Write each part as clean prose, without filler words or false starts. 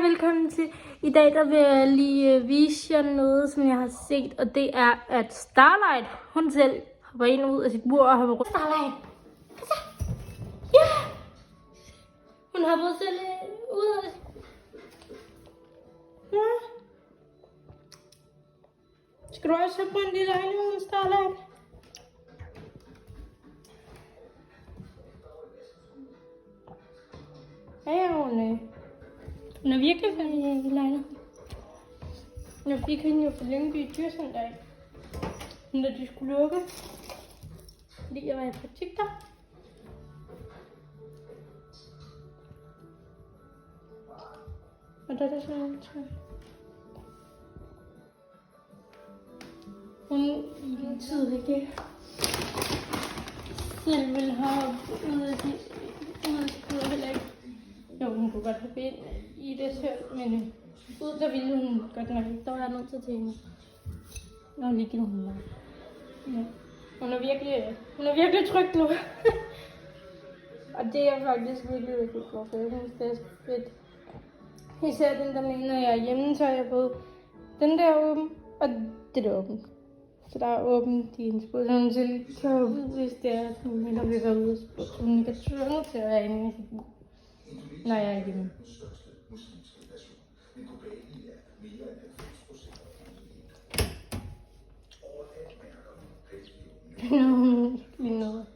velkommen til. I dag der vil jeg lige vise jer noget, som jeg har set, og det er, at Starlight, hun selv hopper ind og ud af sit bur og hopper rundt. Starlight! Ja! Hun hopper selv ud af... Ja. Skal du også have brændt i lejligheden, Starlight? Ja, hun er virkelig fandt i lejligheden. Jeg fik hende jo for Lyngby Dyrsøndag, når de skulle lukke, fordi jeg var i praktik der. Og der er det sådan en træ. Hun i den tid ikke selv ville have ud af de heller ikke. Jo, hun kunne godt have ben i det selv, men ud der ville hun godt nok ikke. Der var jeg nødt til at tænke. Nå, lige givet hun mig. Ja. Hun er virkelig tryg nu. Og det er faktisk virkelig glad for. Jeg synes, det er fedt. Især den der med, når jeg er hjemme, så er jeg både den der åben, og det der åben. Så der er åbent i hendes båd, så hun selv kan ud, hvis det er, at hun vil være ude af spil. Så hun ikke er tvunget til at være inde i sit bord, når jeg er hjemme. Lige noget.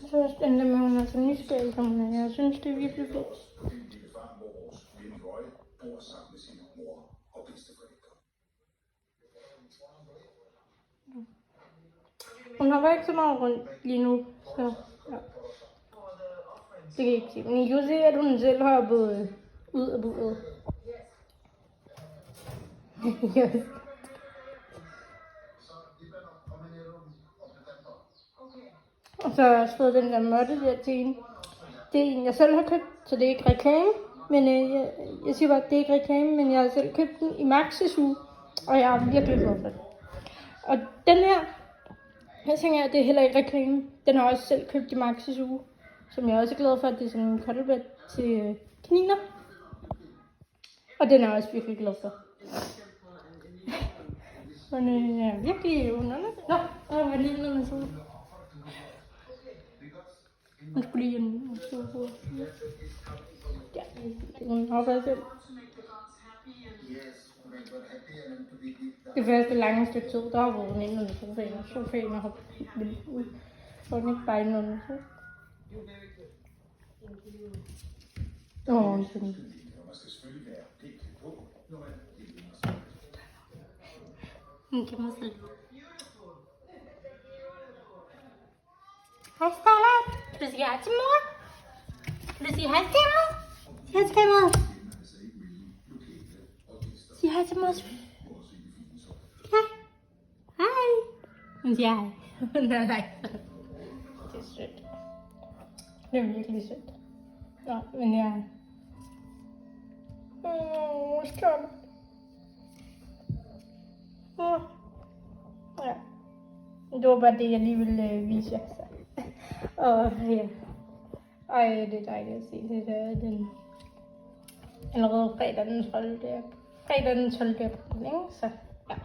Jeg synes, den der med, hun er så nysgerrig, som hun er. Jeg synes, det er virkelig fedt. Hun har ikke så meget rundt lige nu, så ja. Det kan jeg ikke sige. Men I kan se, at hun selv har hoppet ud af buret. Og så har jeg også fået den der måtte der til en. Det er en, jeg selv har købt, så det er ikke reklame. Men jeg siger bare, at det er ikke reklame, men jeg har selv købt den i Maxis uge. Og jeg er virkelig glad for det. Og den her tænker jeg, at det er heller ikke reklame. Den har jeg også selv købt i Maxis uge. Som jeg er også glad for, at det er sådan en cuddlebed til kaniner. Og den er jeg også virkelig glad for. Hun er virkelig underlig. Nå, jeg var lige noget med sådan. Hun skulle lige en stor. Ja, hun hopper selv. Det første lange stykke tid, der har hun inde under sofaen og hoppet ud. Og hun ikke bare inde under sig. Hun kan mig selv. Hej Starlight. Vil du sige hej til mor? Vil du sige hej til mor? Sig hej til mor. Sig hej til mor. Ja. Hej. Hun siger hej. Nej. Det er sødt. Det er virkelig sødt. Nå, men jeg... skønt. Ja. Det var bare det, jeg lige ville vise jer. Og ja. Ej, det er dejligt at se det der. Den allerede fredag den 12. Fredag den 12. april, ikke? Så ja.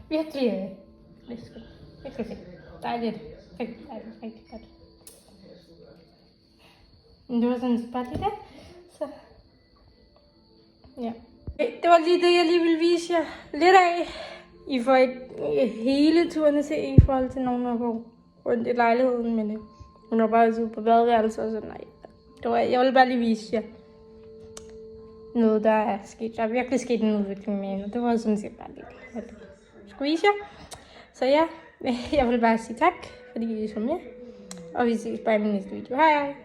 Virkelig læsket. Jeg skal se. Dejligt. Rigtig dejligt. Rigtig godt. Men det var sådan set bare det der. Så ja. Det var lige det, jeg lige ville vise jer lidt af. I får ikke hele turen at se i forhold til nogen, der går rundt i lejligheden, men hun har bare siddet på badeværelset og så nej. Jeg ville bare lige vise jer noget, der er sket. Der er virkelig sket en udvikling med hende, og det var sådan set bare lige, at jeg skulle vise jer. Så ja, jeg vil bare sige tak, fordi I så med, og vi ses bare i min næste video. Hej!